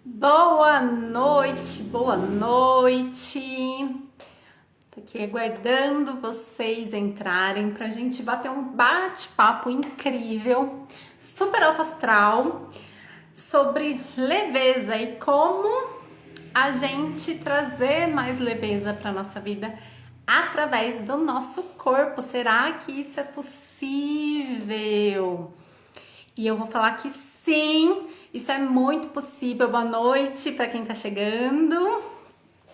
Boa noite, boa noite. Tô aqui aguardando vocês entrarem pra gente bater um bate-papo incrível, super alto astral, sobre leveza e como a gente trazer mais leveza para nossa vida através do nosso corpo. Será que isso é possível? E eu vou falar que sim, isso é muito possível. Boa noite para quem tá chegando.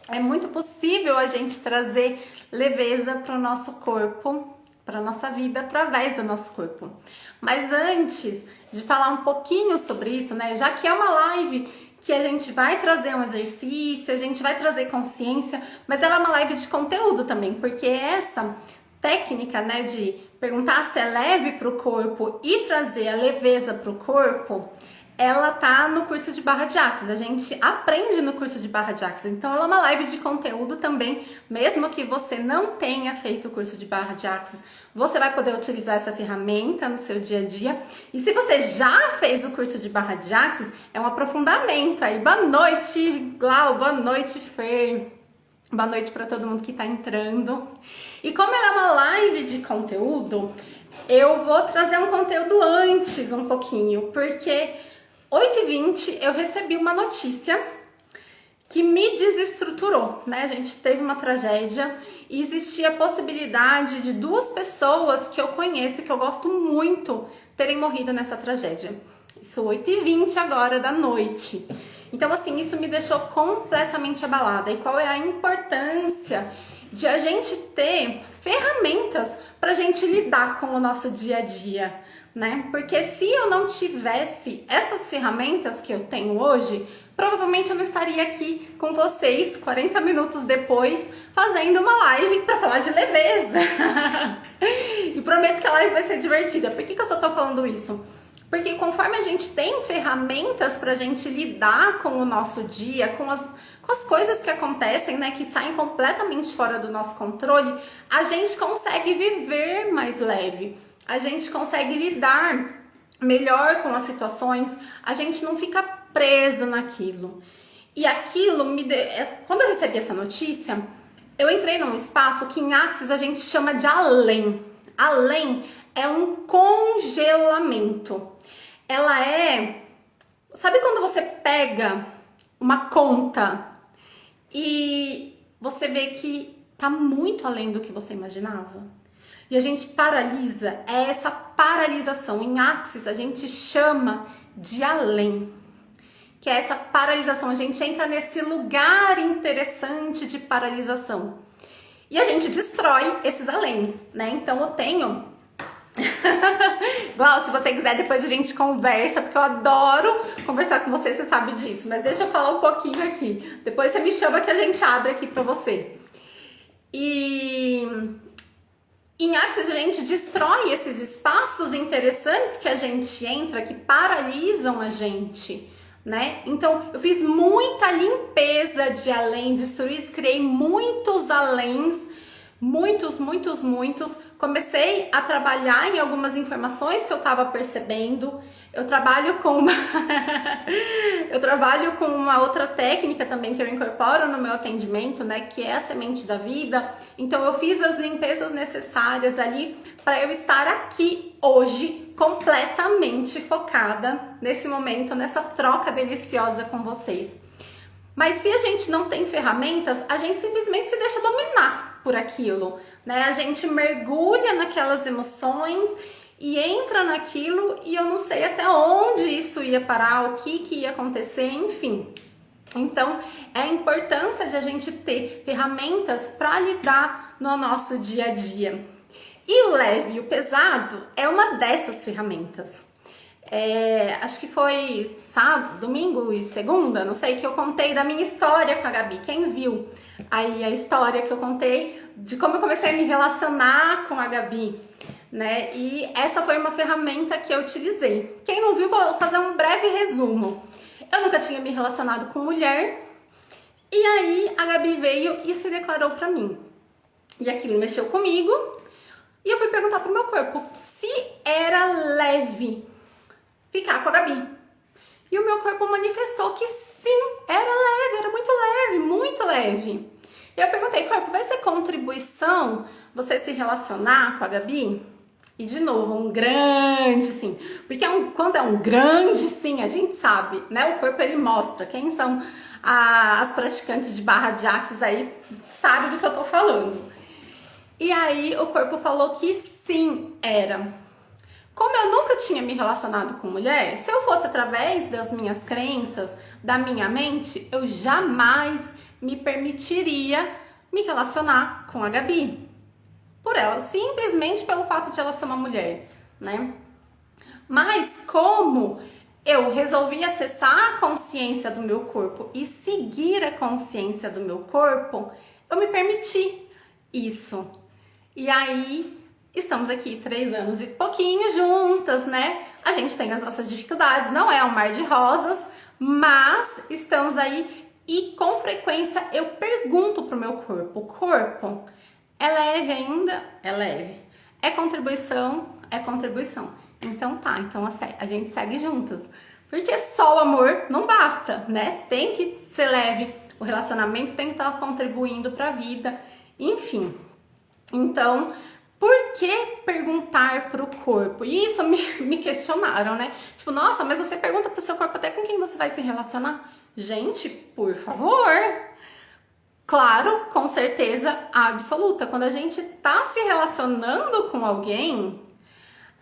É muito possível a gente trazer leveza para o nosso corpo, para a nossa vida, através do nosso corpo. Mas antes de falar um pouquinho sobre isso, né? Já que é uma live que a gente vai trazer um exercício, a gente vai trazer consciência, mas ela é uma live de conteúdo também, porque essa técnica, né, de perguntar se é leve para o corpo e trazer a leveza para o corpo, ela tá no curso de barra de axis. A gente aprende no curso de barra de axis. Então ela é uma live de conteúdo também, mesmo que você não tenha feito o curso de barra de axis, você vai poder utilizar essa ferramenta no seu dia a dia. E se você já fez o curso de barra de axis, é um aprofundamento aí. Boa noite, Glau, boa noite, Fer. Boa noite para todo mundo que está entrando. E como ela é uma live de conteúdo, eu vou trazer um conteúdo antes um pouquinho, porque 8h20 eu recebi uma notícia que me desestruturou, né? A gente teve uma tragédia e existia a possibilidade de duas pessoas que eu conheço, que eu gosto muito, terem morrido nessa tragédia. Isso 8h20 agora da noite. Então, assim, isso me deixou completamente abalada. E qual é a importância de a gente ter ferramentas pra gente lidar com o nosso dia a dia, né? Porque se eu não tivesse essas ferramentas que eu tenho hoje, provavelmente eu não estaria aqui com vocês 40 minutos depois fazendo uma live para falar de leveza. E prometo que a live vai ser divertida. Por que eu só tô falando isso? Porque conforme a gente tem ferramentas pra gente lidar com o nosso dia, com as coisas que acontecem, né, que saem completamente fora do nosso controle, a gente consegue viver mais leve, a gente consegue lidar melhor com as situações, a gente não fica preso naquilo. E aquilo quando eu recebi essa notícia, eu entrei num espaço que em Axis a gente chama de além. Além é um congelamento. Ela é... Sabe quando você pega uma conta e você vê que tá muito além do que você imaginava? E a gente paralisa, é essa paralisação. Em Axis a gente chama de além, que é essa paralisação. A gente entra nesse lugar interessante de paralisação. E a gente destrói esses aléns, né? Então eu tenho... Glau, se você quiser, depois a gente conversa, porque eu adoro conversar com você, você sabe disso. Mas deixa eu falar um pouquinho aqui. Depois você me chama que a gente abre aqui pra você. E em Axis a gente destrói esses espaços interessantes que a gente entra, que paralisam a gente, né? Então eu fiz muita limpeza de além, destruí, criei muitos aléns, muitos. Comecei a trabalhar em algumas informações que eu estava percebendo. Eu trabalho com uma eu trabalho com uma outra técnica também que eu incorporo no meu atendimento, né, que é a semente da vida. Então eu fiz as limpezas necessárias ali para eu estar aqui hoje completamente focada nesse momento, nessa troca deliciosa com vocês. Mas se a gente não tem ferramentas, a gente simplesmente se deixa dominar por aquilo, né? A gente mergulha naquelas emoções e entra naquilo e eu não sei até onde isso ia parar, o que ia acontecer, enfim. Então, é a importância de a gente ter ferramentas para lidar no nosso dia a dia. E o leve e o pesado é uma dessas ferramentas. Acho que foi sábado, domingo e segunda, não sei, que eu contei da minha história com a Gabi. Quem viu aí a história que eu contei de como eu comecei a me relacionar com a Gabi, né? E essa foi uma ferramenta que eu utilizei. Quem não viu, vou fazer um breve resumo. Eu nunca tinha me relacionado com mulher e aí a Gabi veio e se declarou pra mim. E aquilo mexeu comigo e eu fui perguntar pro meu corpo se era leve ficar com a Gabi. E o meu corpo manifestou que sim, você se relacionar com a Gabi, e de novo, um grande sim, porque quando é um grande sim, a gente sabe, né? O corpo ele mostra. Quem são as praticantes de barra de axis aí sabe do que eu tô falando. E aí o corpo falou que sim, era. Como eu nunca tinha me relacionado com mulher, se eu fosse através das minhas crenças, da minha mente, eu jamais me permitiria me relacionar com a Gabi. Por ela, simplesmente pelo fato de ela ser uma mulher, né? Mas como eu resolvi acessar a consciência do meu corpo e seguir a consciência do meu corpo, eu me permiti isso. E aí, estamos aqui 3 anos e pouquinho juntas, né? A gente tem as nossas dificuldades, não é um mar de rosas, mas estamos aí e com frequência eu pergunto pro meu corpo, corpo, é leve ainda? É leve. É contribuição? É contribuição. Então tá, então a gente segue juntas. Porque só o amor não basta, né? Tem que ser leve, o relacionamento tem que estar contribuindo para a vida, enfim. Então, por que perguntar pro corpo? E isso me questionaram, né? Tipo, nossa, mas você pergunta pro seu corpo até com quem você vai se relacionar? Gente, por favor! Claro, com certeza absoluta. Quando a gente tá se relacionando com alguém,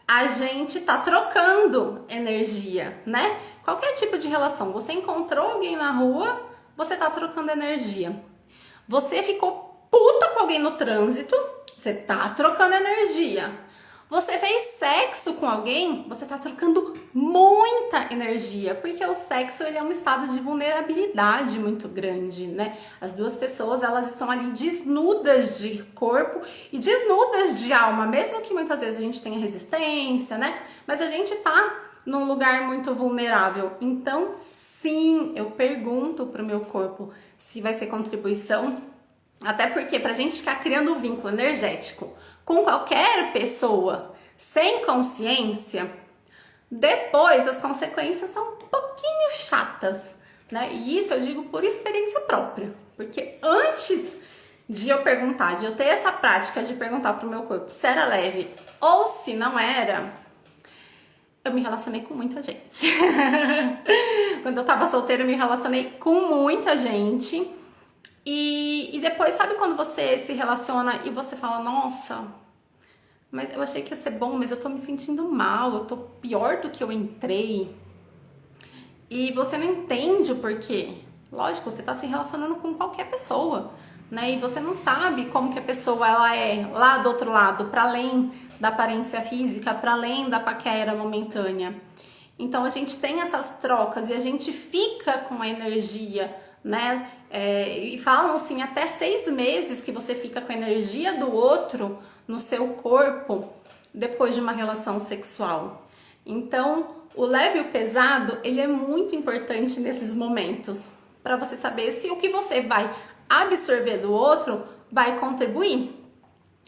a gente tá trocando energia, né? Qualquer tipo de relação. Você encontrou alguém na rua, você tá trocando energia. Você ficou puta com alguém no trânsito, você tá trocando energia. Você fez sexo com alguém, você tá trocando muita energia, porque o sexo ele é um estado de vulnerabilidade muito grande, né? As duas pessoas, elas estão ali desnudas de corpo e desnudas de alma, mesmo que muitas vezes a gente tenha resistência, né? Mas a gente tá num lugar muito vulnerável. Então, sim, eu pergunto pro meu corpo se vai ser contribuição, até porque pra gente ficar criando um vínculo energético com qualquer pessoa sem consciência, depois as consequências são um pouquinho chatas, né? E isso eu digo por experiência própria, porque antes de eu perguntar, de eu ter essa prática de perguntar pro meu corpo se era leve ou se não era, eu me relacionei com muita gente. Quando eu tava solteira, eu me relacionei com muita gente. E depois, sabe quando você se relaciona e você fala, nossa, mas eu achei que ia ser bom, mas eu tô me sentindo mal, eu tô pior do que eu entrei. E você não entende o porquê. Lógico, você tá se relacionando com qualquer pessoa, né? E você não sabe como que a pessoa ela é lá do outro lado, para além da aparência física, para além da paquera momentânea. Então a gente tem essas trocas e a gente fica com a energia, né? E falam assim, até 6 meses que você fica com a energia do outro no seu corpo depois de uma relação sexual. Então, o leve e o pesado, ele é muito importante nesses momentos, para você saber se o que você vai absorver do outro vai contribuir.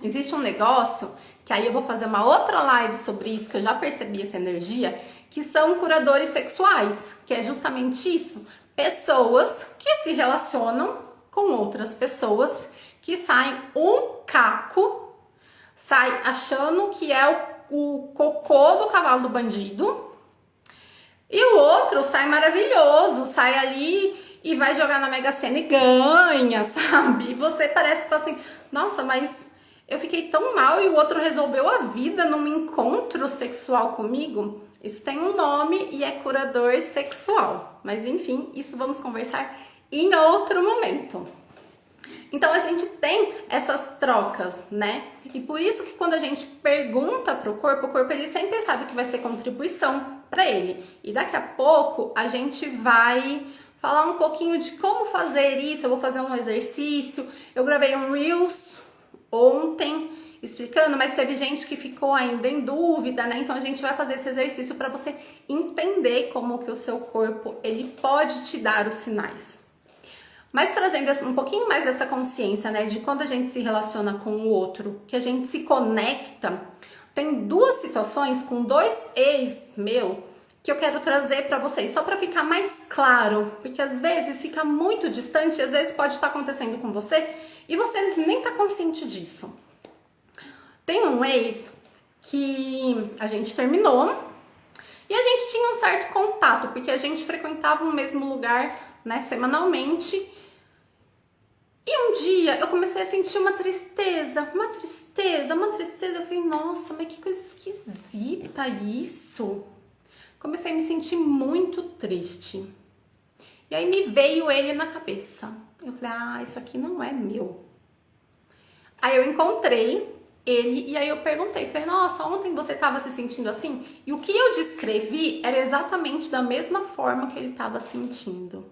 Existe um negócio, que aí eu vou fazer uma outra live sobre isso, que eu já percebi essa energia, que são curadores sexuais, que é justamente isso. Pessoas que se relacionam com outras pessoas, que saem um caco, sai achando que é o cocô do cavalo do bandido, e o outro sai maravilhoso, sai ali e vai jogar na Mega Sena e ganha, sabe? E você parece que fala assim, nossa, mas eu fiquei tão mal e o outro resolveu a vida num encontro sexual comigo. Isso tem um nome e é curador sexual. Mas enfim, isso vamos conversar em outro momento. Então a gente tem essas trocas, né? E por isso que quando a gente pergunta pro corpo, o corpo ele sempre sabe que vai ser contribuição para ele. E daqui a pouco a gente vai falar um pouquinho de como fazer isso. Eu vou fazer um exercício. Eu gravei um Reels ontem explicando, mas teve gente que ficou ainda em dúvida, né? Então a gente vai fazer esse exercício para você entender como que o seu corpo ele pode te dar os sinais. Mas trazendo um pouquinho mais dessa consciência, né, de quando a gente se relaciona com o outro, que a gente se conecta, tem 2 situações com 2 ex meu que eu quero trazer para vocês, só para ficar mais claro, porque às vezes fica muito distante, às vezes pode estar acontecendo com você e você nem tá consciente disso. Tem um ex que a gente terminou e a gente tinha um certo contato, porque a gente frequentava o mesmo lugar, né, semanalmente. E um dia eu comecei a sentir uma tristeza. Eu falei, nossa, mas que coisa esquisita isso. Comecei a me sentir muito triste. E aí me veio ele na cabeça. Eu falei, ah, isso aqui não é meu. Aí eu encontrei ele e aí eu perguntei, falei, nossa, ontem você estava se sentindo assim? E o que eu descrevi era exatamente da mesma forma que ele estava sentindo,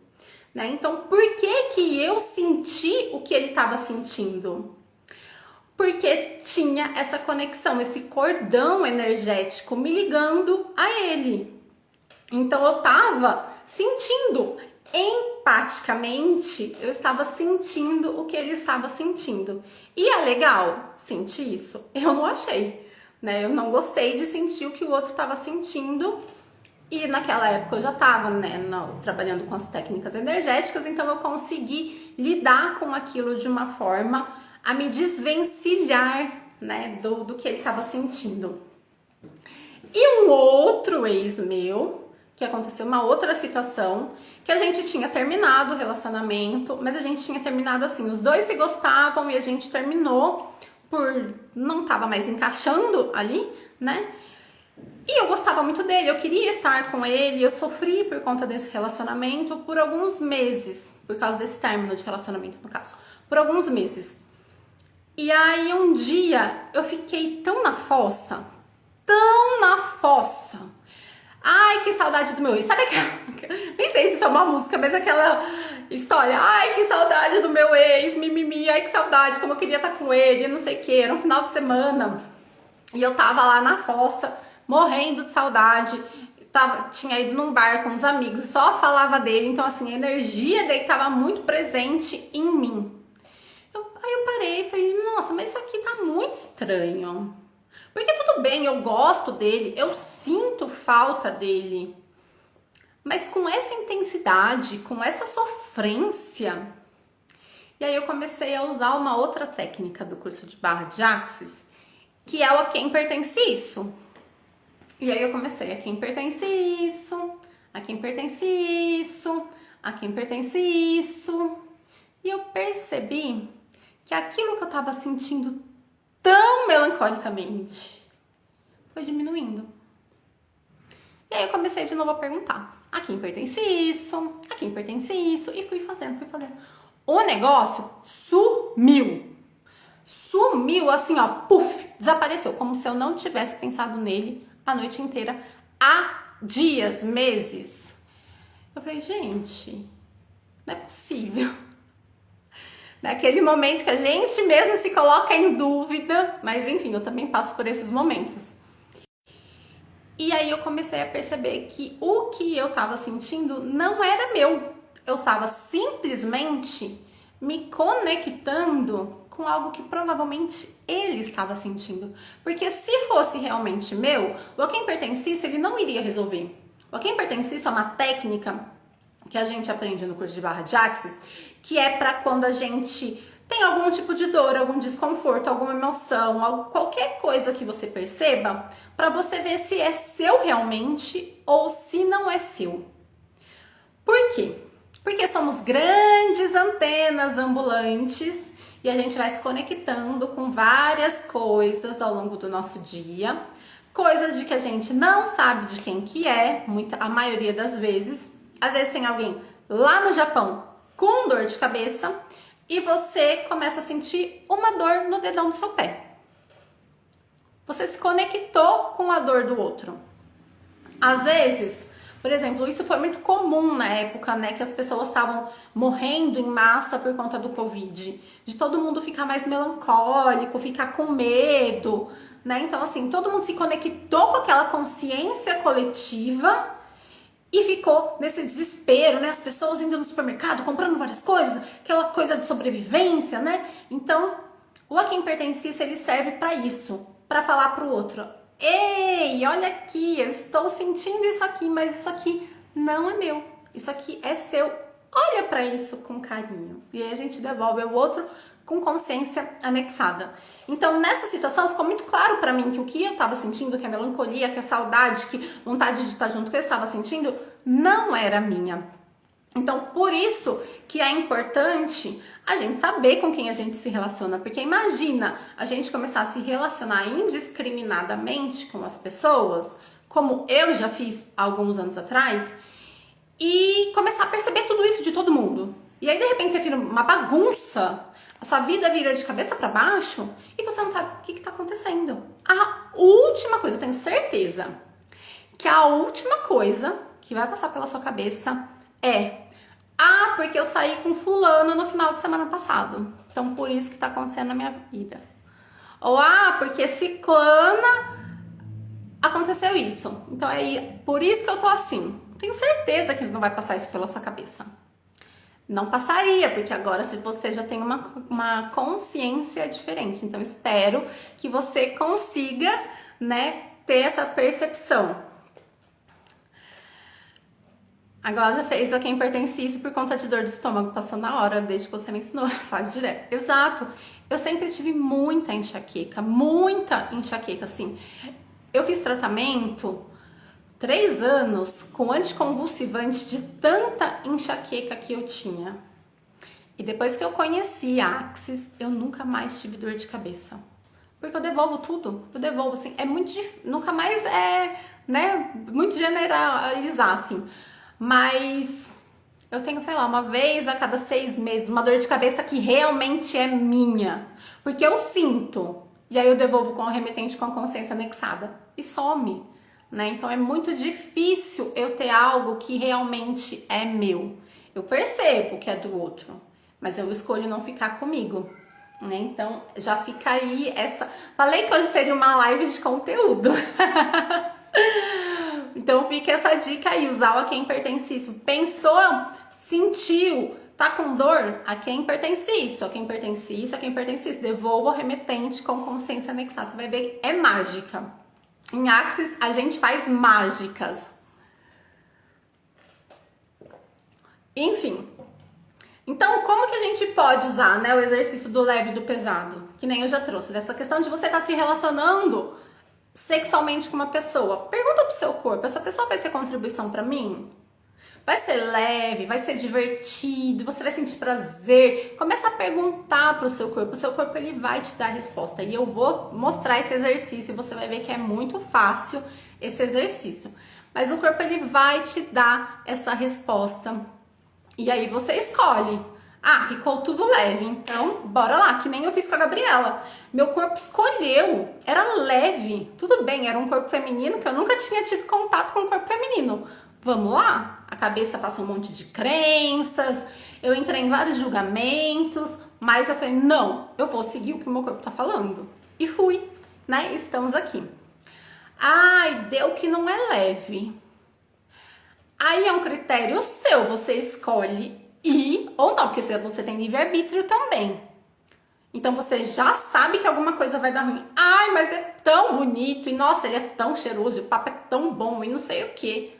né? Então, por que eu senti o que ele estava sentindo? Porque tinha essa conexão, esse cordão energético me ligando a ele. Então eu estava sentindo, empaticamente, eu estava sentindo o que ele estava sentindo. E é legal sentir isso? Eu não achei, né? Eu não gostei de sentir o que o outro estava sentindo. E naquela época eu já estava, né, trabalhando com as técnicas energéticas, então eu consegui lidar com aquilo de uma forma a me desvencilhar, né, do que ele estava sentindo. E um outro ex meu, que aconteceu uma outra situação, que a gente tinha terminado o relacionamento, mas a gente tinha terminado assim, os dois se gostavam e a gente terminou por não tava mais encaixando ali, né? E eu gostava muito dele, eu queria estar com ele, eu sofri por conta desse relacionamento por alguns meses, por causa desse término de relacionamento, no caso, por alguns meses. E aí um dia eu fiquei tão na fossa, ai, que saudade do meu ex. Sabe aquela, nem sei se isso é uma música, mas aquela história, ai, que saudade do meu ex, mimimi, ai, que saudade, como eu queria estar com ele, não sei o que, era um final de semana. E eu tava lá na fossa, morrendo de saudade, tinha ido num bar com os amigos, só falava dele, então assim, a energia dele tava muito presente em mim. Aí eu parei e falei, nossa, mas isso aqui tá muito estranho. Porque tudo bem, eu gosto dele, eu sinto falta dele, mas com essa intensidade, com essa sofrência. E aí eu comecei a usar uma outra técnica do curso de barra de Axis, que é o a quem pertence isso. E aí eu comecei, a quem pertence isso, a quem pertence isso, a quem pertence isso. E eu percebi que aquilo que eu tava sentindo tão melancolicamente foi diminuindo. E aí eu comecei de novo a perguntar, a quem pertence isso, a quem pertence isso, e fui fazendo. O negócio sumiu assim, ó, puf, desapareceu, como se eu não tivesse pensado nele a noite inteira, há dias, meses. Eu falei, gente, não é possível. Naquele momento que a gente mesmo se coloca em dúvida, mas enfim, eu também passo por esses momentos. E aí eu comecei a perceber que o que eu estava sentindo não era meu. Eu estava simplesmente me conectando com algo que provavelmente ele estava sentindo. Porque se fosse realmente meu, o a quem pertence isso, ele não iria resolver. O a quem pertence isso é uma técnica que a gente aprende no curso de barra de Axis, que é para quando a gente tem algum tipo de dor, algum desconforto, alguma emoção, qualquer coisa que você perceba, para você ver se é seu realmente ou se não é seu. Por quê? Porque somos grandes antenas ambulantes e a gente vai se conectando com várias coisas ao longo do nosso dia, coisas de que a gente não sabe de quem que é, a maioria das vezes. Às vezes tem alguém lá no Japão com dor de cabeça e você começa a sentir uma dor no dedão do seu pé. Você se conectou com a dor do outro. Às vezes, por exemplo, isso foi muito comum na época, né, que as pessoas estavam morrendo em massa por conta do Covid, de todo mundo ficar mais melancólico, ficar com medo, né? Então, assim, todo mundo se conectou com aquela consciência coletiva e ficou nesse desespero, né? As pessoas indo no supermercado, comprando várias coisas, aquela coisa de sobrevivência, né? Então, o a quem pertence isso, ele serve para isso, para falar para o outro: ei, olha aqui, eu estou sentindo isso aqui, mas isso aqui não é meu, isso aqui é seu. Olha para isso com carinho. E aí a gente devolve ao outro com consciência anexada. Então, nessa situação, ficou muito claro para mim que o que eu estava sentindo, que a melancolia, que a saudade, que vontade de estar junto que eu estava sentindo, não era minha. Então, por isso que é importante a gente saber com quem a gente se relaciona, porque imagina a gente começar a se relacionar indiscriminadamente com as pessoas, como eu já fiz alguns anos atrás, e começar a perceber tudo isso de todo mundo. E aí, de repente, você vira uma bagunça, a sua vida vira de cabeça para baixo e você não sabe o que está acontecendo. A última coisa, eu tenho certeza que a última coisa que vai passar pela sua cabeça é: ah, porque eu saí com fulano no final de semana passado, então por isso que tá acontecendo na minha vida. Ou ah, porque ciclana aconteceu isso, então é por isso que eu tô assim. Tenho certeza que não vai passar isso pela sua cabeça. Não passaria, porque agora se você já tem uma consciência diferente. Então espero que você consiga, né, ter essa percepção. A Cláudia fez a quem pertence isso por conta de dor de estômago, passou na hora, desde que você me ensinou, faz direto. Exato, eu sempre tive muita enxaqueca, assim. Eu fiz tratamento 3 anos com anticonvulsivante de tanta enxaqueca que eu tinha. E depois que eu conheci a Axis, eu nunca mais tive dor de cabeça. Porque eu devolvo tudo, eu devolvo, assim, é muito difícil, nunca mais é, né, muito generalizar, assim. Mas eu tenho, sei lá, uma vez a cada 6 meses, uma dor de cabeça que realmente é minha. Porque eu sinto, e aí eu devolvo com o remetente com a consciência anexada e some, né? Então é muito difícil eu ter algo que realmente é meu. Eu percebo que é do outro, mas eu escolho não ficar comigo, né? Então já fica aí essa... Falei que hoje seria uma live de conteúdo. Então fica essa dica aí, usar o a quem pertence isso. Pensou, sentiu, tá com dor? A quem pertence isso, a quem pertence isso, a quem pertence isso. Devolva o remetente com consciência anexada. Você vai ver, é mágica. Em Axis a gente faz mágicas. Enfim. Então, como que a gente pode usar, né, o exercício do leve e do pesado? Que nem eu já trouxe, dessa questão de você estar se relacionando sexualmente com uma pessoa. Pergunta pro seu corpo, essa pessoa vai ser contribuição pra mim? Vai ser leve, vai ser divertido, você vai sentir prazer. Começa a perguntar pro seu corpo, o seu corpo ele vai te dar a resposta. E eu vou mostrar esse exercício e você vai ver que é muito fácil esse exercício. Mas o corpo ele vai te dar essa resposta. E aí você escolhe. Ah, ficou tudo leve, então bora lá, que nem eu fiz com a Gabriela. Meu corpo escolheu, era leve, tudo bem, era um corpo feminino que eu nunca tinha tido contato com o corpo feminino. Vamos lá? A cabeça passou um monte de crenças, eu entrei em vários julgamentos, mas eu falei, não, eu vou seguir o que o meu corpo tá falando. E fui, né? Estamos aqui. Ai, deu que não é leve. Aí é um critério seu, você escolhe ir ou não, porque você tem livre-arbítrio também. Então você já sabe que alguma coisa vai dar ruim. Ai, mas é tão bonito, e nossa, ele é tão cheiroso, o papo é tão bom, e não sei o que.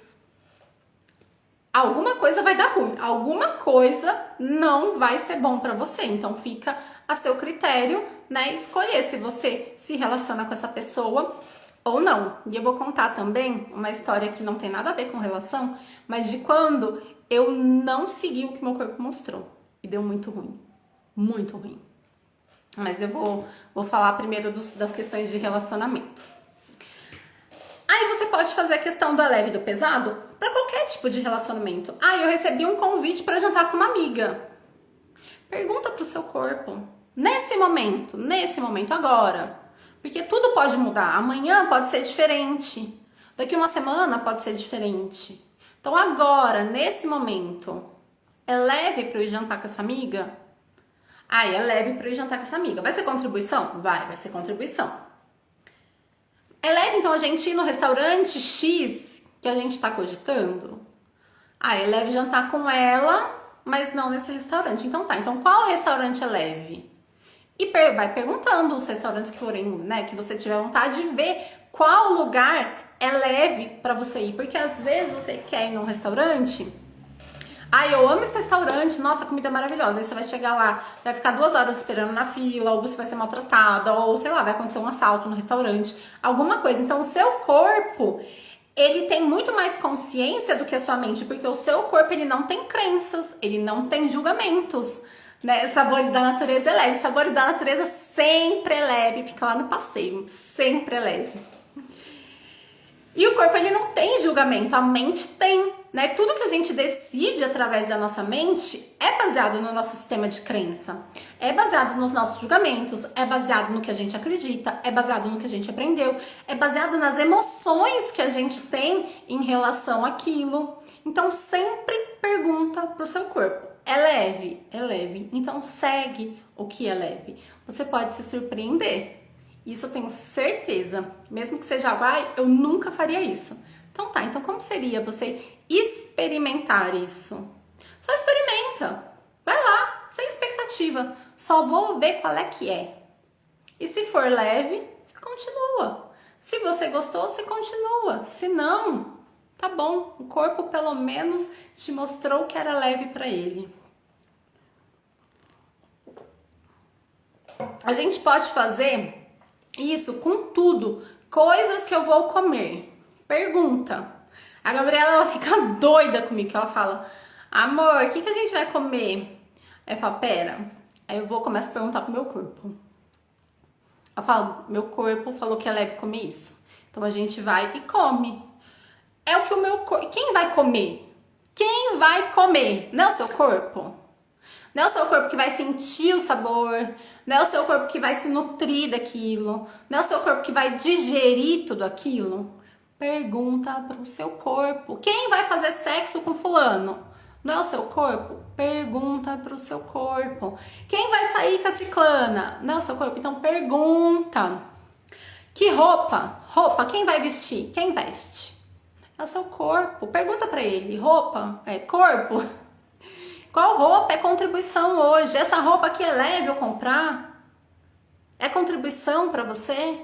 Alguma coisa vai dar ruim, alguma coisa não vai ser bom pra você. Então fica a seu critério, né, escolher se você se relaciona com essa pessoa ou não. E eu vou contar também uma história que não tem nada a ver com relação, mas de quando eu não segui o que meu corpo mostrou. E deu muito ruim. Muito ruim. Mas eu vou falar primeiro das questões de relacionamento. Aí você pode fazer a questão do leve e do pesado para qualquer tipo de relacionamento. Ah, eu recebi um convite para jantar com uma amiga. Pergunta pro seu corpo. Nesse momento agora. Porque tudo pode mudar. Amanhã pode ser diferente. Daqui uma semana pode ser diferente. Então agora, nesse momento, é leve para eu ir jantar com essa amiga? Ah, é leve para eu ir jantar com essa amiga. Vai ser contribuição? Vai ser contribuição. É leve então a gente ir no restaurante X que a gente tá cogitando? Ah, é leve jantar com ela, mas não nesse restaurante. Então tá, então qual restaurante é leve? E vai perguntando os restaurantes que forem, né, que você tiver vontade de ver qual lugar é leve pra você ir. Porque às vezes você quer ir num restaurante, Ai, eu amo esse restaurante, nossa, a comida é maravilhosa. Aí você vai chegar lá, vai ficar 2 horas esperando na fila, ou você vai ser maltratada, ou sei lá, vai acontecer um assalto no restaurante, alguma coisa. Então, o seu corpo, ele tem muito mais consciência do que a sua mente, porque o seu corpo, ele não tem crenças, ele não tem julgamentos, né? Sabores da natureza é leve, sabores da natureza sempre é leve, fica lá no passeio, sempre é leve. E o corpo, ele não tem julgamento, a mente tem, né? Tudo que a gente decide através da nossa mente é baseado no nosso sistema de crença, é baseado nos nossos julgamentos, é baseado no que a gente acredita, é baseado no que a gente aprendeu, é baseado nas emoções que a gente tem em relação àquilo. Então, sempre pergunta pro seu corpo. É leve? É leve. Então, segue o que é leve. Você pode se surpreender. Isso eu tenho certeza. Mesmo que seja, vai, eu nunca faria isso. Então tá, então como seria você experimentar isso? Só experimenta. Vai lá, sem expectativa. Só vou ver qual é que é. E se for leve, você continua. Se você gostou, você continua. Se não, tá bom. O corpo pelo menos te mostrou que era leve para ele. A gente pode fazer isso com tudo, coisas que eu vou comer. Pergunta. A Gabriela, ela fica doida comigo, que ela fala, amor, o que a gente vai comer? Aí eu falo, pera. Aí eu começo a perguntar pro meu corpo. Eu falo, meu corpo falou que é leve comer isso. Então a gente vai e come. É o que o meu corpo... Quem vai comer? Quem vai comer? Não é o seu corpo? Não é o seu corpo que vai sentir o sabor, não é o seu corpo que vai se nutrir daquilo, não é o seu corpo que vai digerir tudo aquilo. Pergunta pro seu corpo. Quem vai fazer sexo com fulano? Não é o seu corpo? Pergunta pro seu corpo. Quem vai sair com a ciclana? Não é o seu corpo? Então pergunta. Que roupa? Roupa, quem vai vestir? Quem veste? É o seu corpo. Pergunta pra ele. Roupa? É corpo? Qual roupa é contribuição hoje? Essa roupa aqui é leve eu comprar? É contribuição para você?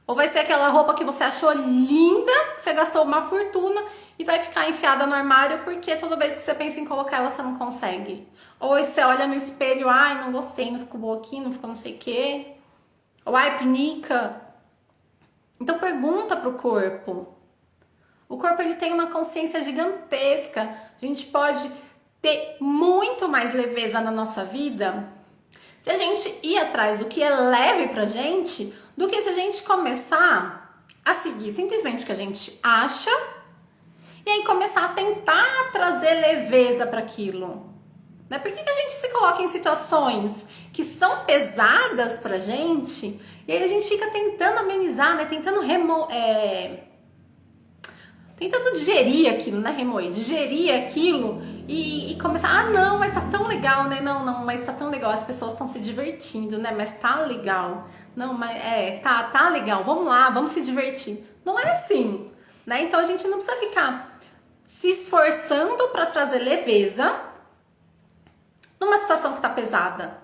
Ou vai ser aquela roupa que você achou linda, que você gastou uma fortuna e vai ficar enfiada no armário porque toda vez que você pensa em colocar ela, você não consegue? Ou você olha no espelho, ai, não gostei, não ficou boa aqui, não ficou não sei o quê. Ou ai, pinica. Então pergunta pro corpo. O corpo, ele tem uma consciência gigantesca. A gente pode ter muito mais leveza na nossa vida se a gente ir atrás do que é leve pra gente, do que se a gente começar a seguir simplesmente o que a gente acha e aí começar a tentar trazer leveza para aquilo. Né? Por que a gente se coloca em situações que são pesadas pra gente e aí a gente fica tentando amenizar, né? Tentando digerir aquilo, né, remoer? Digerir aquilo e começar, ah, não, mas tá tão legal, né? Não, mas tá tão legal, as pessoas estão se divertindo, né? Mas tá legal. Não, mas tá legal, vamos lá, vamos se divertir. Não é assim, né? Então a gente não precisa ficar se esforçando para trazer leveza numa situação que tá pesada.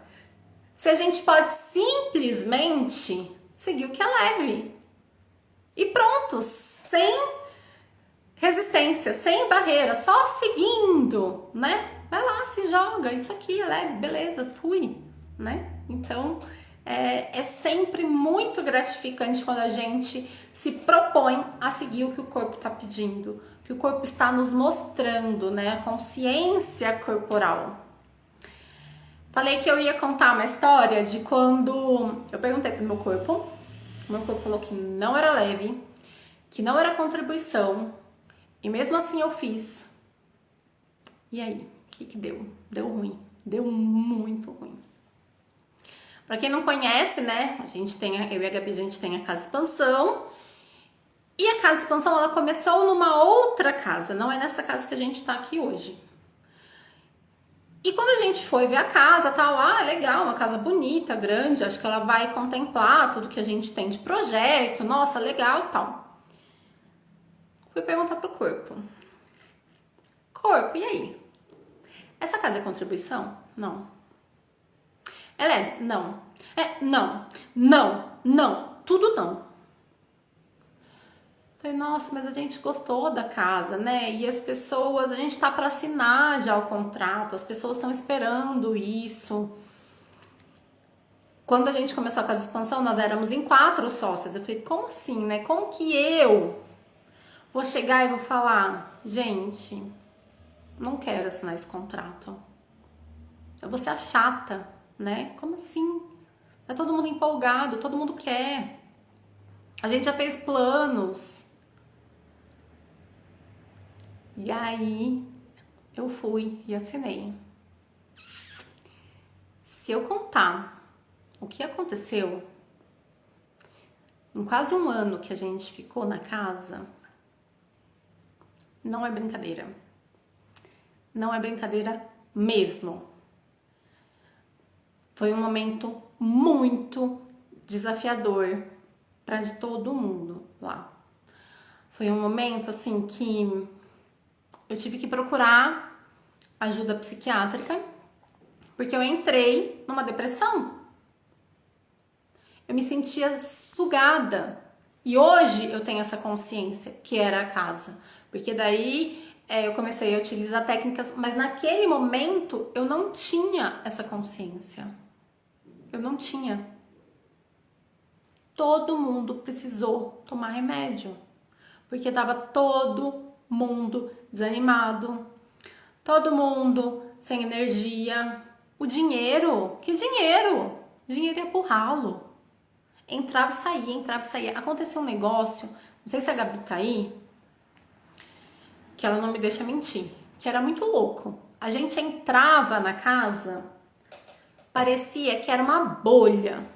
Se a gente pode simplesmente seguir o que é leve. E pronto, sem resistência, sem barreira, só seguindo, né? Vai lá, se joga, isso aqui é leve, beleza, fui, né? Então, é sempre muito gratificante quando a gente se propõe a seguir o que o corpo está pedindo, que o corpo está nos mostrando, né? A consciência corporal. Falei que eu ia contar uma história de quando eu perguntei pro o meu corpo falou que não era leve, que não era contribuição, e mesmo assim eu fiz. E aí, o que deu? Deu ruim. Deu muito ruim. Pra quem não conhece, né? Eu e a Gabi, a gente tem a Casa Expansão. E a Casa Expansão, ela começou numa outra casa. Não é nessa casa que a gente tá aqui hoje. E quando a gente foi ver a casa, tal, legal, uma casa bonita, grande. Acho que ela vai contemplar tudo que a gente tem de projeto. Nossa, legal, tal. Fui perguntar pro corpo. Corpo, e aí? Essa casa é contribuição? Não. Ela é? Não. Não. Tudo não. Falei, nossa, mas a gente gostou da casa, né? E as pessoas, a gente tá para assinar já o contrato, as pessoas estão esperando isso. Quando a gente começou a casa de expansão, nós éramos em 4 sócias. Eu falei, como assim, né? Como que eu vou chegar e vou falar, gente, não quero assinar esse contrato. Eu vou ser a chata, né? Como assim? Tá todo mundo empolgado, todo mundo quer. A gente já fez planos. E aí eu fui e assinei. Se eu contar o que aconteceu em quase um ano que a gente ficou na casa, não é brincadeira. Não é brincadeira mesmo. Foi um momento muito desafiador para todo mundo lá. Foi um momento assim que eu tive que procurar ajuda psiquiátrica, porque eu entrei numa depressão. Eu me sentia sugada. E hoje eu tenho essa consciência que era a casa. Porque daí eu comecei a utilizar técnicas, mas naquele momento eu não tinha essa consciência. Eu não tinha. Todo mundo precisou tomar remédio. Porque tava todo mundo desanimado. Todo mundo sem energia. O dinheiro, que dinheiro? O dinheiro ia pro ralo. Entrava e saía, entrava e saía. Aconteceu um negócio, não sei se a Gabi tá aí, que ela não me deixa mentir, que era muito louco. A gente entrava na casa, parecia que era uma bolha.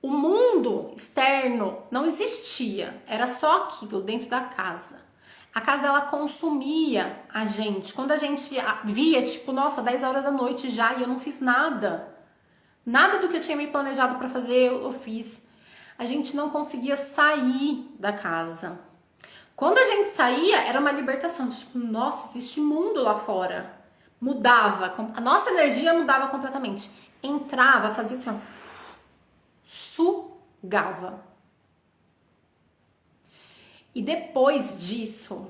O mundo externo não existia, era só aquilo dentro da casa. A casa, ela consumia a gente. Quando a gente via, tipo, nossa, 10 horas da noite já e eu não fiz nada. Nada do que eu tinha me planejado para fazer eu fiz. A gente não conseguia sair da casa. Quando a gente saía, era uma libertação. Tipo, nossa, existe mundo lá fora. Mudava. A nossa energia mudava completamente. Entrava, fazia assim, ó, sugava. E depois disso,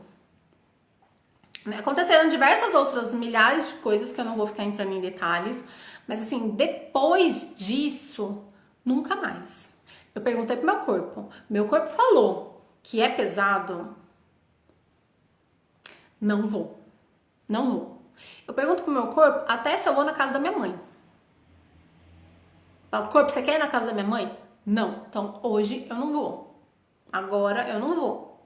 aconteceram diversas outras milhares de coisas que eu não vou ficar entrando em detalhes. Mas assim, depois disso, nunca mais. Eu perguntei pro meu corpo falou que é pesado, não vou, não vou. Eu pergunto pro meu corpo até se eu vou na casa da minha mãe. Falo, corpo, você quer ir na casa da minha mãe? Não, então hoje eu não vou, agora eu não vou.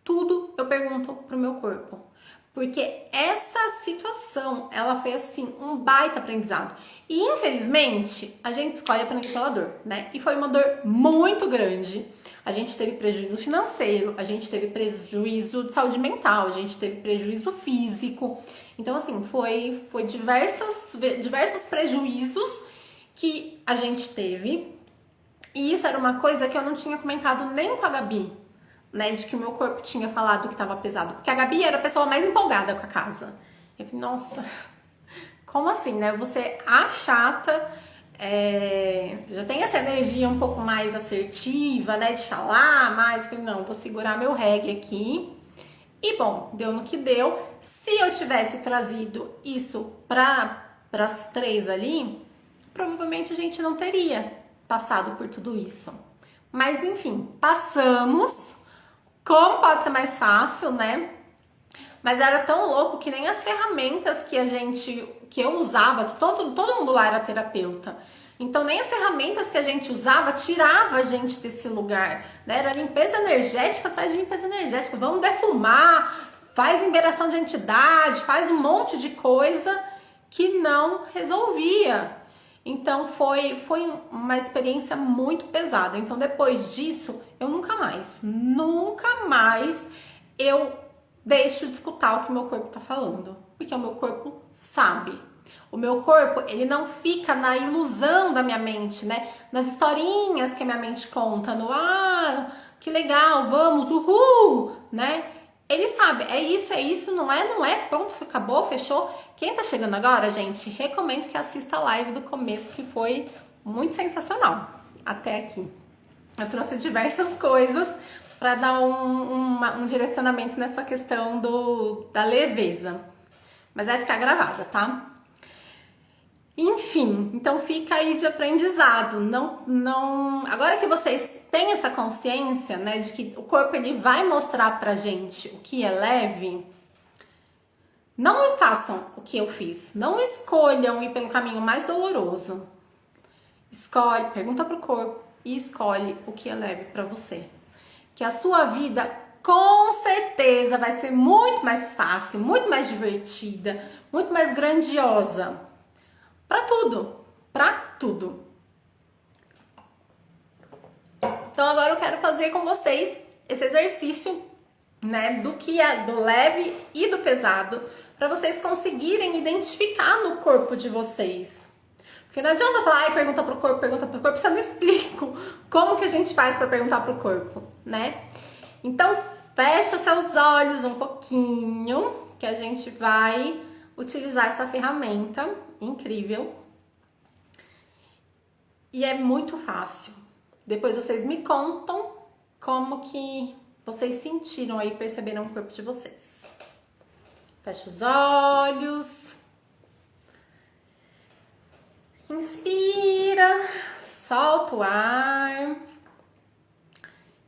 Tudo eu pergunto pro meu corpo. Porque essa situação, ela foi assim, um baita aprendizado. E infelizmente, a gente escolhe aprender pela dor, né? E foi uma dor muito grande. A gente teve prejuízo financeiro, a gente teve prejuízo de saúde mental, a gente teve prejuízo físico. Então, assim, foi diversos prejuízos que a gente teve. E isso era uma coisa que eu não tinha comentado nem com a Gabi, né, de que o meu corpo tinha falado que tava pesado, porque a Gabi era a pessoa mais empolgada com a casa. Eu falei, nossa, como assim, né? Você a chata, já tem essa energia um pouco mais assertiva, né, de falar mais. Eu falei, não, vou segurar meu reggae aqui. E bom, deu no que deu. Se eu tivesse trazido isso para as 3 ali, provavelmente a gente não teria passado por tudo isso. Mas enfim, passamos. Como pode ser mais fácil, né? Mas era tão louco que nem as ferramentas que eu usava, que todo mundo lá era terapeuta. Então nem as ferramentas que a gente usava tirava a gente desse lugar, né? Era limpeza energética atrás de limpeza energética. Vamos defumar, faz liberação de entidade, faz um monte de coisa que não resolvia. Então foi uma experiência muito pesada. Então depois disso, eu nunca mais eu deixo de escutar o que o meu corpo tá falando. Porque o meu corpo sabe. O meu corpo, ele não fica na ilusão da minha mente, né? Nas historinhas que a minha mente conta, no que legal, vamos, uhul, né? Ele sabe, é isso, não é, pronto, acabou, fechou. Quem tá chegando agora, gente, recomendo que assista a live do começo, que foi muito sensacional, até aqui. Eu trouxe diversas coisas para dar um direcionamento nessa questão da leveza. Mas vai ficar gravada, tá? Enfim, então fica aí de aprendizado. Agora que vocês têm essa consciência, né, de que o corpo ele vai mostrar pra gente o que é leve, não façam o que eu fiz. Não escolham ir pelo caminho mais doloroso. Escolhe, pergunta pro corpo e escolhe o que é leve pra você. Que a sua vida com certeza vai ser muito mais fácil, muito mais divertida, muito mais grandiosa. Pra tudo, pra tudo. Então agora eu quero fazer com vocês esse exercício, né, do que é do leve e do pesado, para vocês conseguirem identificar no corpo de vocês. Porque não adianta falar, ai, pergunta pro corpo, se eu não explico como que a gente faz para perguntar pro corpo, né? Então fecha seus olhos um pouquinho, que a gente vai utilizar essa ferramenta incrível. E é muito fácil. Depois vocês me contam como que vocês sentiram aí, perceberam o corpo de vocês. Fecha os olhos. Inspira, solta o ar.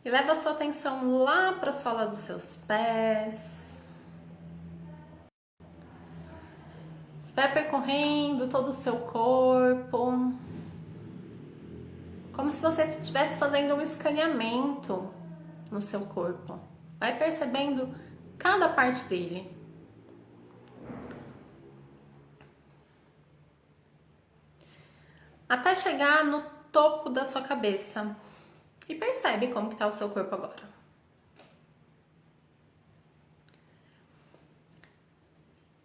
E leva a sua atenção lá para a sola dos seus pés. Vai percorrendo todo o seu corpo. Como se você estivesse fazendo um escaneamento no seu corpo. Vai percebendo cada parte dele. Até chegar no topo da sua cabeça. E percebe como que tá o seu corpo agora.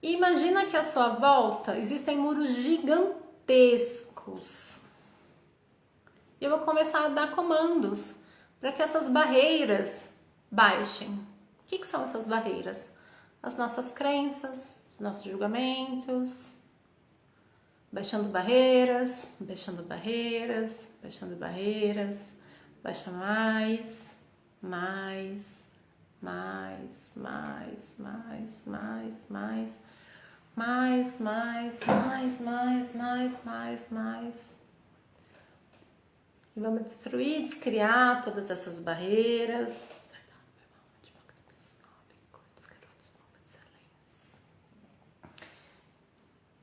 E imagina que à sua volta existem muros gigantescos. E eu vou começar a dar comandos para que essas barreiras baixem. O que são essas barreiras? As nossas crenças, os nossos julgamentos. Baixando barreiras, baixando barreiras, baixando barreiras. Baixa mais, mais, mais, mais, mais, mais, mais. Mais, mais, mais, mais, mais, mais, mais. E vamos destruir, descriar todas essas barreiras.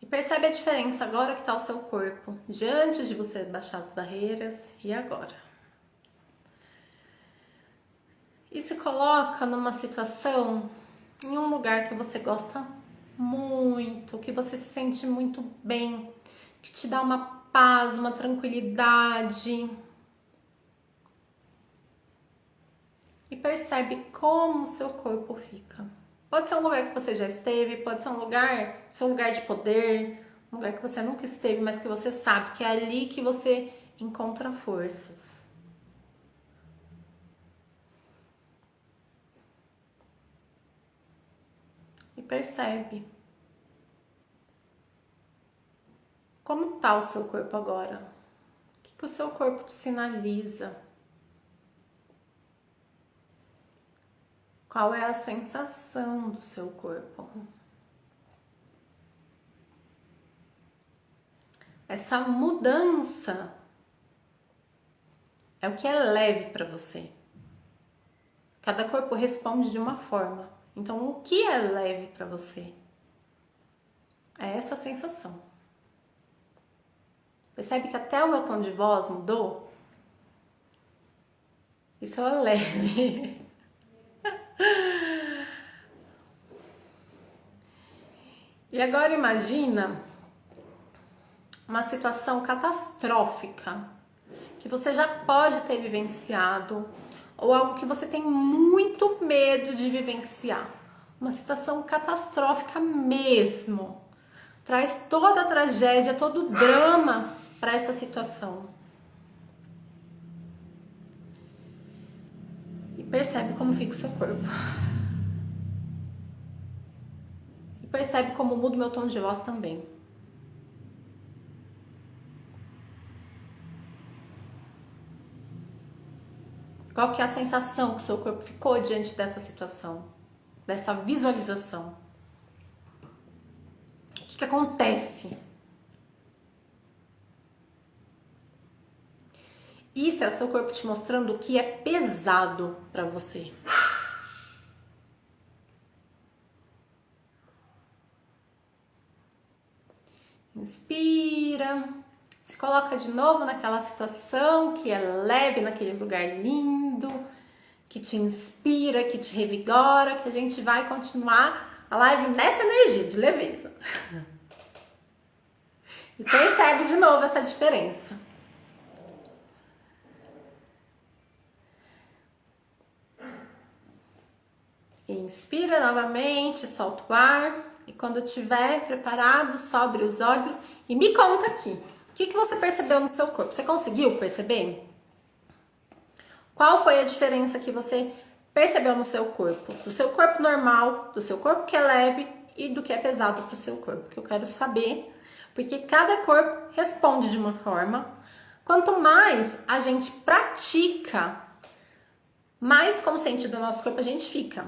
E percebe a diferença agora que está o seu corpo, de antes de você baixar as barreiras e agora. E se coloca numa situação, em um lugar que você gosta muito, que você se sente muito bem, que te dá uma paz, uma tranquilidade. E percebe como o seu corpo fica. Pode ser um lugar que você já esteve, pode ser um lugar, seu lugar de poder, um lugar que você nunca esteve, mas que você sabe que é ali que você encontra forças. E percebe como está o seu corpo agora. O que o seu corpo te sinaliza? Qual é a sensação do seu corpo? Essa mudança é o que é leve para você. Cada corpo responde de uma forma. Então, o que é leve para você? É essa sensação. Percebe que até o meu tom de voz mudou? Isso é leve. E agora imagina uma situação catastrófica que você já pode ter vivenciado ou algo que você tem muito medo de vivenciar. Uma situação catastrófica mesmo. Traz toda a tragédia, todo o drama para essa situação. E percebe como fica o seu corpo. E percebe como muda o meu tom de voz também. Qual que é a sensação que o seu corpo ficou diante dessa situação, dessa visualização? O que acontece? Isso é o seu corpo te mostrando o que é pesado para você. Inspira, se coloca de novo naquela situação que é leve, naquele lugar lindo, que te inspira, que te revigora, que a gente vai continuar a live nessa energia de leveza. E percebe de novo essa diferença. Inspira novamente, solta o ar e quando estiver preparado, sobre os olhos e me conta aqui. O que você percebeu no seu corpo? Você conseguiu perceber? Qual foi a diferença que você percebeu no seu corpo? Do seu corpo normal, do seu corpo que é leve e do que é pesado para o seu corpo? Que eu quero saber, porque cada corpo responde de uma forma. Quanto mais a gente pratica, mais consciente do nosso corpo a gente fica.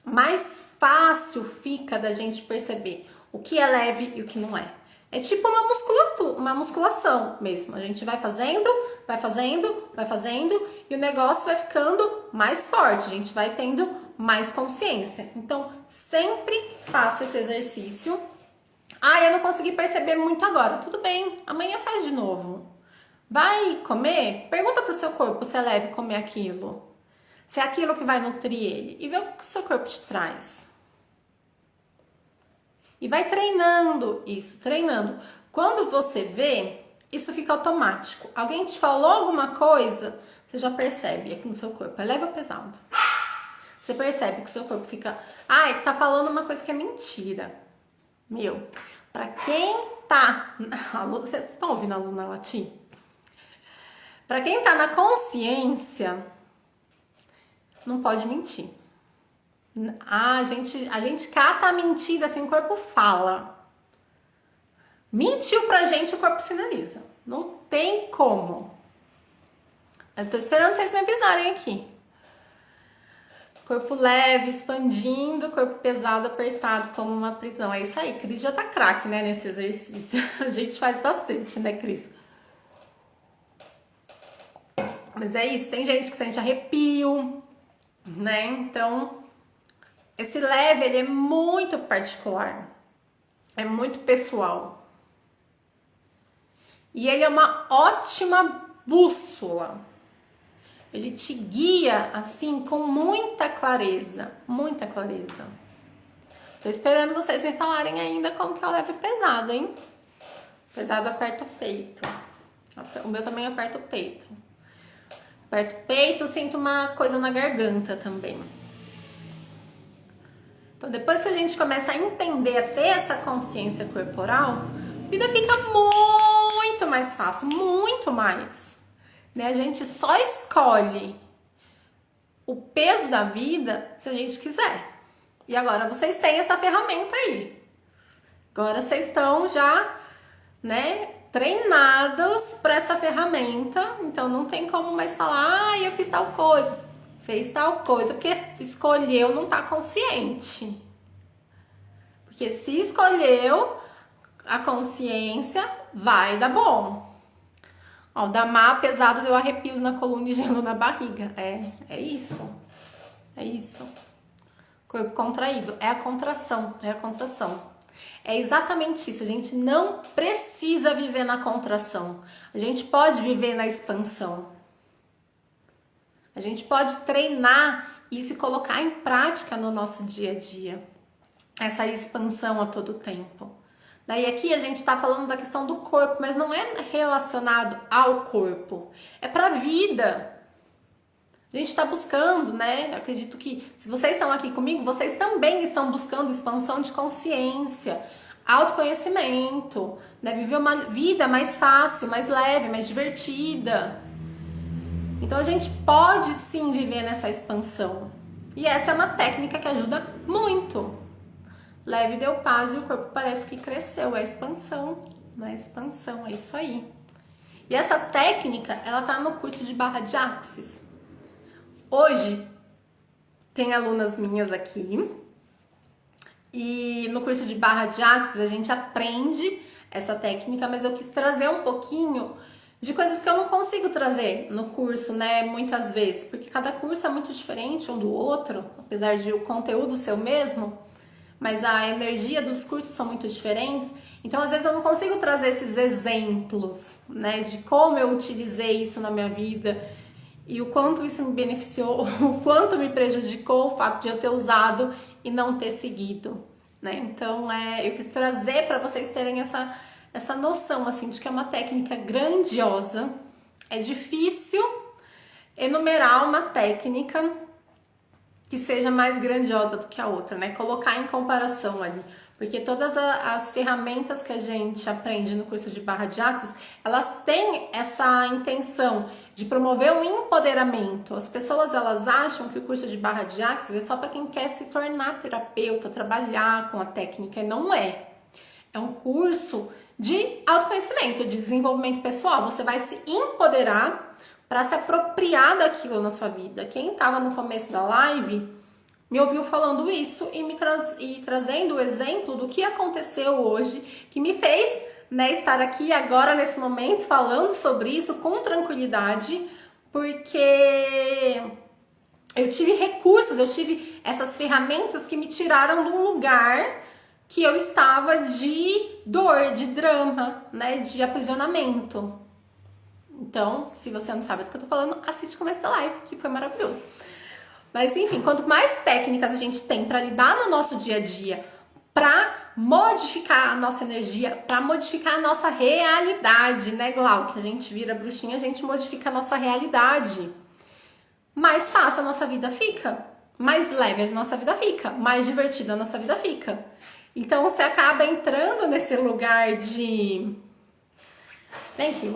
Mais fácil fica da gente perceber o que é leve e o que não é. É tipo uma musculação mesmo. A gente vai fazendo e o negócio vai ficando mais forte. A gente vai tendo mais consciência. Então, sempre faça esse exercício. Ah, eu não consegui perceber muito agora. Tudo bem, amanhã faz de novo. Vai comer? Pergunta pro seu corpo se é leve comer aquilo. Se é aquilo que vai nutrir ele. E vê o que o seu corpo te traz. E vai treinando isso, treinando. Quando você vê, isso fica automático. Alguém te falou alguma coisa, você já percebe aqui no seu corpo. É leve ou pesado? Você percebe que o seu corpo fica... Ai, tá falando uma coisa que é mentira. Meu, pra quem tá... Vocês estão ouvindo a aluna latir? Pra quem tá na consciência... Não pode mentir. A gente cata a mentira assim, o corpo fala. Mentiu pra gente, o corpo sinaliza. Não tem como. Eu tô esperando vocês me avisarem aqui. Corpo leve, expandindo, corpo pesado, apertado, como uma prisão. É isso aí, Cris já tá craque, né, nesse exercício. A gente faz bastante, né, Cris? Mas é isso, tem gente que sente arrepio, né? Então, esse leve, ele é muito particular, é muito pessoal. E ele é uma ótima bússola. Ele te guia, assim, com muita clareza, muita clareza. Tô esperando vocês me falarem ainda como que é o leve pesado, hein? Pesado aperta o peito. O meu também aperta o peito. Aperto o peito, sinto uma coisa na garganta também. Então, depois que a gente começa a entender, a ter essa consciência corporal, a vida fica muito mais fácil, muito mais. Né? A gente só escolhe o peso da vida se a gente quiser. E agora vocês têm essa ferramenta aí. Agora vocês estão já, né, treinados para essa ferramenta, então não tem como mais falar, eu fiz tal coisa, fez tal coisa, porque escolheu não tá consciente. Porque se escolheu, a consciência vai dar bom. Ó, o Damá pesado deu arrepios na coluna e gelo na barriga. É isso. É isso. Corpo contraído. É a contração. É a contração. É exatamente isso. A gente não precisa viver na contração. A gente pode viver na expansão. A gente pode treinar e se colocar em prática no nosso dia a dia. Essa expansão a todo tempo. Daí aqui a gente tá falando da questão do corpo, mas não é relacionado ao corpo. É pra vida. A gente tá buscando, né? Eu acredito que se vocês estão aqui comigo, vocês também estão buscando expansão de consciência, autoconhecimento, né? Viver uma vida mais fácil, mais leve, mais divertida. Então a gente pode sim viver nessa expansão. E essa é uma técnica que ajuda muito. Leve deu paz e o corpo parece que cresceu. É expansão, não é expansão, é isso aí. E essa técnica, ela tá no curso de barra de Axis. Hoje tem alunas minhas aqui e no curso de barra de axis a gente aprende essa técnica, mas eu quis trazer um pouquinho de coisas que eu não consigo trazer no curso, né, muitas vezes, porque cada curso é muito diferente um do outro, apesar de o conteúdo ser o mesmo, mas a energia dos cursos são muito diferentes, então às vezes eu não consigo trazer esses exemplos, né, de como eu utilizei isso na minha vida e o quanto isso me beneficiou, o quanto me prejudicou o fato de eu ter usado e não ter seguido, né? Então eu quis trazer para vocês terem essa noção assim de que é uma técnica grandiosa. É difícil enumerar uma técnica que seja mais grandiosa do que a outra, né? Colocar em comparação ali. Porque todas as ferramentas que a gente aprende no curso de barra de axis, elas têm essa intenção de promover um empoderamento. As pessoas, elas acham que o curso de barra de axis é só para quem quer se tornar terapeuta, trabalhar com a técnica, e não é. É um curso de autoconhecimento, de desenvolvimento pessoal. Você vai se empoderar para se apropriar daquilo na sua vida. Quem estava no começo da live me ouviu falando isso e trazendo o exemplo do que aconteceu hoje, que me fez, né, estar aqui agora nesse momento falando sobre isso com tranquilidade, porque eu tive recursos, eu tive essas ferramentas que me tiraram de um lugar que eu estava de dor, de drama, né, de aprisionamento. Então, se você não sabe do que eu tô falando, assiste o começo da live, que foi maravilhoso. Mas enfim, quanto mais técnicas a gente tem para lidar no nosso dia a dia, para modificar a nossa energia, para modificar a nossa realidade, né, Glau? Que a gente vira bruxinha, a gente modifica a nossa realidade. Mais fácil a nossa vida fica, mais leve a nossa vida fica, mais divertida a nossa vida fica. Então você acaba entrando nesse lugar de... Vem aqui,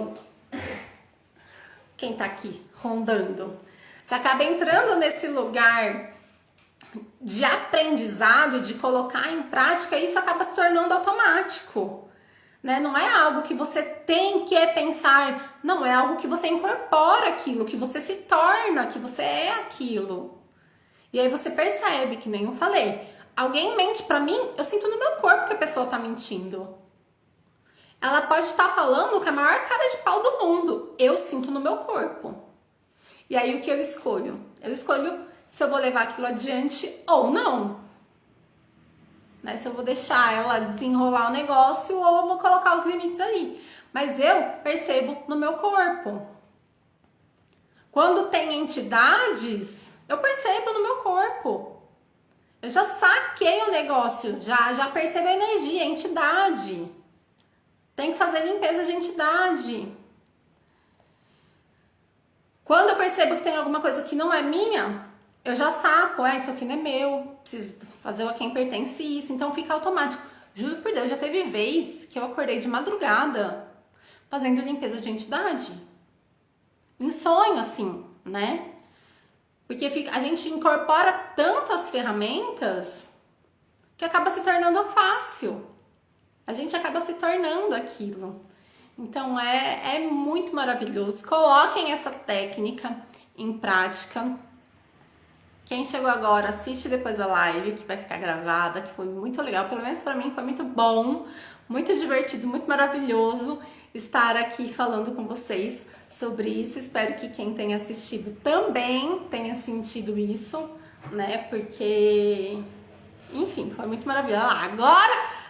quem tá aqui rondando? Você acaba entrando nesse lugar de aprendizado, de colocar em prática, e isso acaba se tornando automático, né? Não é algo que você tem que pensar, não, é algo que você incorpora aquilo, que você se torna, que você é aquilo. E aí você percebe, que nem eu falei, alguém mente pra mim, eu sinto no meu corpo que a pessoa tá mentindo. Ela pode estar falando com a maior cara de pau do mundo, eu sinto no meu corpo. E aí o que eu escolho? Eu escolho se eu vou levar aquilo adiante ou não. Né? Se eu vou deixar ela desenrolar o negócio ou eu vou colocar os limites ali. Mas eu percebo no meu corpo. Quando tem entidades, eu percebo no meu corpo. Eu já saquei o negócio, já percebo a energia, a entidade. Tem que fazer limpeza de entidade. Quando eu percebo que tem alguma coisa que não é minha, eu já saco, isso aqui não é meu, preciso fazer a quem pertence isso, então fica automático. Juro por Deus, já teve vez que eu acordei de madrugada fazendo limpeza de entidade. Em sonho, assim, né? Porque a gente incorpora tantas ferramentas que acaba se tornando fácil. A gente acaba se tornando aquilo. Então é muito maravilhoso. Coloquem essa técnica em prática. Quem chegou agora, assiste depois a live, que vai ficar gravada, que foi muito legal. Pelo menos pra mim foi muito bom, muito divertido, muito maravilhoso estar aqui falando com vocês sobre isso. Espero que quem tenha assistido também tenha sentido isso, né? Porque, enfim, foi muito maravilhoso.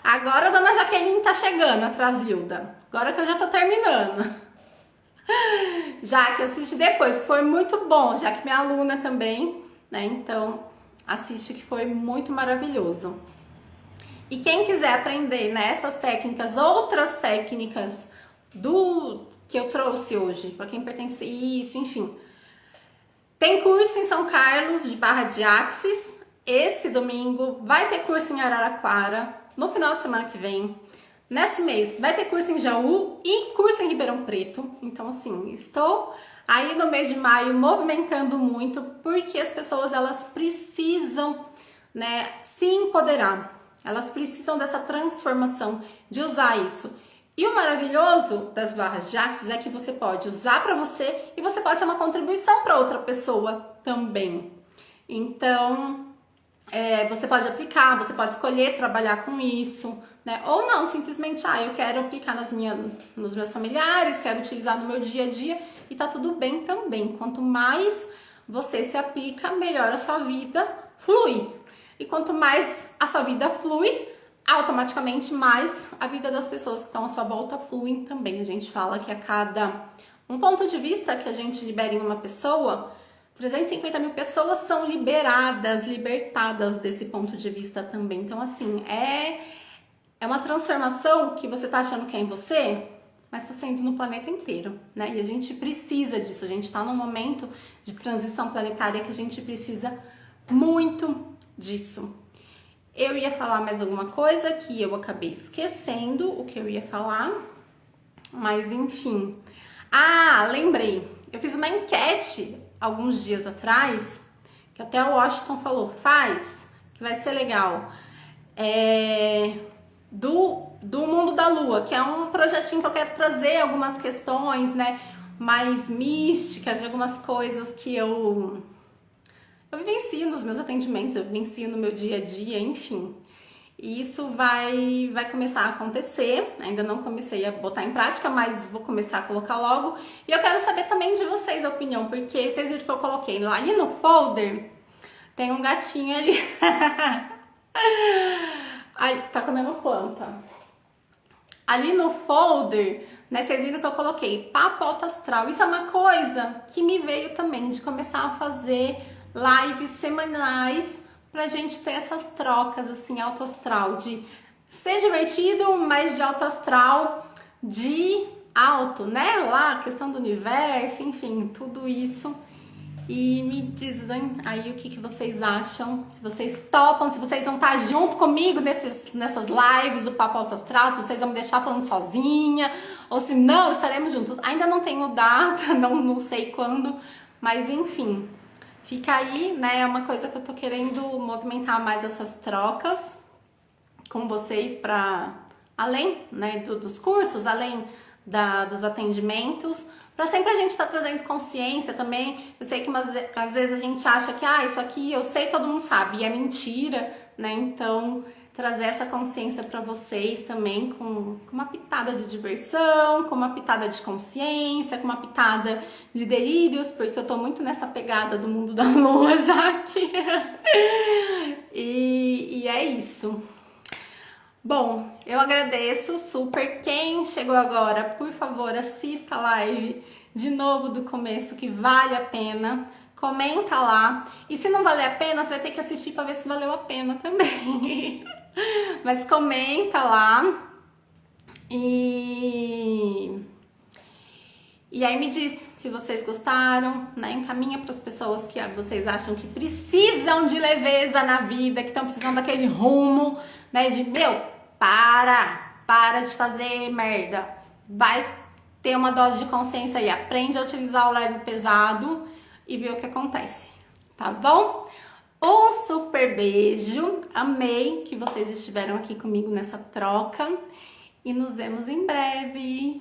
Agora a dona Jaqueline tá chegando, a Trasilda. Agora que eu já tô terminando. Já que assiste depois, foi muito bom, já que minha aluna também, né? Então, assiste, que foi muito maravilhoso. E quem quiser aprender, né, essas técnicas, outras técnicas do que eu trouxe hoje, para quem pertence a isso, enfim. Tem curso em São Carlos de barra de axis. Esse domingo vai ter curso em Araraquara. No final de semana que vem, nesse mês, vai ter curso em Jaú e curso em Ribeirão Preto. Então, assim, estou aí no mês de maio movimentando muito, porque as pessoas, elas precisam, né, se empoderar. Elas precisam dessa transformação, de usar isso. E o maravilhoso das barras de axis é que você pode usar para você e você pode ser uma contribuição para outra pessoa. também. Então, você pode aplicar, você pode escolher trabalhar com isso, né? Ou não, simplesmente, eu quero aplicar nos meus familiares, quero utilizar no meu dia a dia e tá tudo bem também. Quanto mais você se aplica, melhor a sua vida flui. E quanto mais a sua vida flui, automaticamente mais a vida das pessoas que estão à sua volta fluem também. A gente fala que a cada um ponto de vista que a gente libera em uma pessoa, 350 mil pessoas são libertadas desse ponto de vista também. Então, assim, é uma transformação que você tá achando que é em você, mas tá sendo no planeta inteiro, né? E a gente precisa disso, a gente tá num momento de transição planetária que a gente precisa muito disso. Eu ia falar mais alguma coisa que eu acabei esquecendo o que eu ia falar, mas enfim. Lembrei. Eu fiz uma enquete alguns dias atrás, que até o Washington falou, faz, que vai ser legal. Do Mundo da Lua, que é um projetinho que eu quero trazer algumas questões, né, mais místicas, de algumas coisas que eu vivencio nos meus atendimentos, eu vivencio no meu dia a dia, enfim. E isso vai começar a acontecer, ainda não comecei a botar em prática, mas vou começar a colocar logo. E eu quero saber também de vocês a opinião, porque vocês viram que eu coloquei lá ali no folder, tem um gatinho ali. Ai, tá comendo planta. Ali no folder, né, vocês viram que eu coloquei papo alto astral. Isso é uma coisa que me veio também de começar a fazer lives semanais pra gente ter essas trocas assim, alto astral, de ser divertido, mas de alto astral, de alto, né? Lá, questão do universo, enfim, tudo isso. E me dizem aí o que vocês acham, se vocês topam, se vocês vão estar junto comigo nessas lives do Papo Alto Astral, se vocês vão me deixar falando sozinha, ou se não, estaremos juntos. Ainda não tenho data, não sei quando, mas enfim, fica aí, né? É uma coisa que eu tô querendo movimentar mais essas trocas com vocês para além, né, dos cursos, além dos atendimentos, para sempre a gente estar trazendo consciência também. Eu sei que às vezes a gente acha que isso aqui eu sei, todo mundo sabe, e é mentira, né? Então, trazer essa consciência para vocês também com uma pitada de diversão, com uma pitada de consciência, com uma pitada de delírios, porque eu tô muito nessa pegada do mundo da lua já aqui. E é isso. Bom, eu agradeço super. Quem chegou agora, por favor, assista a live de novo do começo, que vale a pena. Comenta lá. E se não valer a pena, você vai ter que assistir para ver se valeu a pena também. Mas comenta lá. E aí me diz se vocês gostaram, né? Encaminha para as pessoas que vocês acham que precisam de leveza na vida, que estão precisando daquele rumo, né? De, para de fazer merda. Vai ter uma dose de consciência aí. Aprende a utilizar o leve e pesado e ver o que acontece, tá bom? Um super beijo. Amei que vocês estiveram aqui comigo nessa troca e nos vemos em breve.